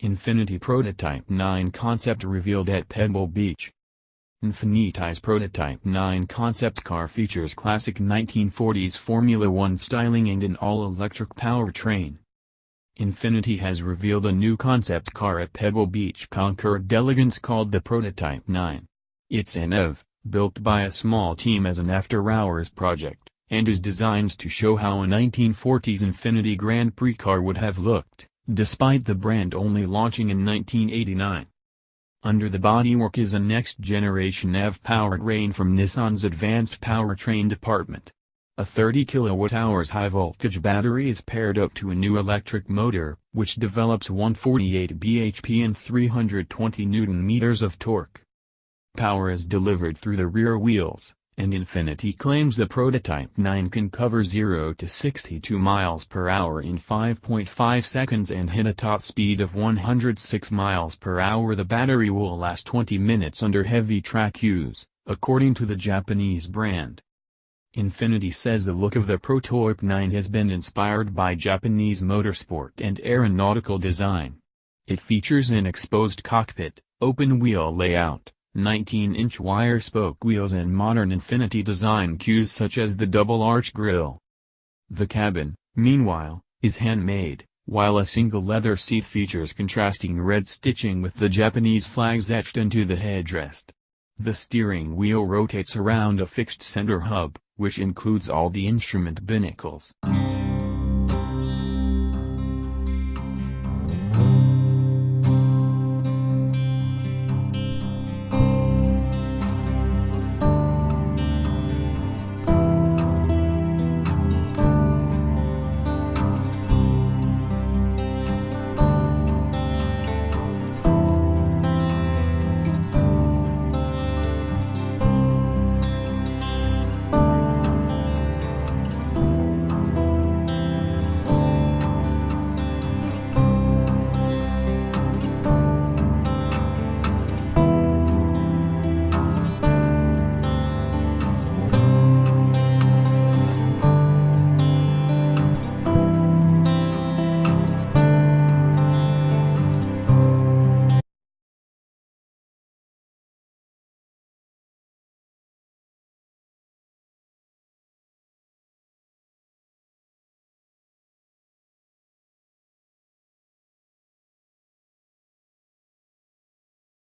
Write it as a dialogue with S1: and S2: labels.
S1: Infiniti Prototype 9 concept revealed at Pebble Beach. Infiniti's Prototype 9 concept car features classic 1940s Formula One styling and an all-electric powertrain. Infiniti has revealed a new concept car at Pebble Beach Concours d'Elegance called the Prototype 9. It's an EV, built by a small team as an after-hours project, and is designed to show how a 1940s Infiniti Grand Prix car would have looked, despite the brand only launching in 1989. Under the bodywork is a next-generation EV powertrain from Nissan's Advanced Powertrain department. A 30 kWh high-voltage battery is paired up to a new electric motor, which develops 148 bhp and 320 Nm of torque. Power is delivered through the rear wheels, and Infiniti claims the Prototype 9 can cover 0 to 62 miles per hour in 5.5 seconds and hit a top speed of 106 miles per hour. The battery will last 20 minutes under heavy track use, according to the Japanese brand. Infiniti says the look of the Prototype 9 has been inspired by Japanese motorsport and aeronautical design. It features an exposed cockpit, open wheel layout, 19-inch wire spoke wheels and modern Infiniti design cues such as the double-arch grille. The cabin, meanwhile, is handmade, while a single leather seat features contrasting red stitching with the Japanese flags etched into the headrest. The steering wheel rotates around a fixed center hub, which includes all the instrument binnacles.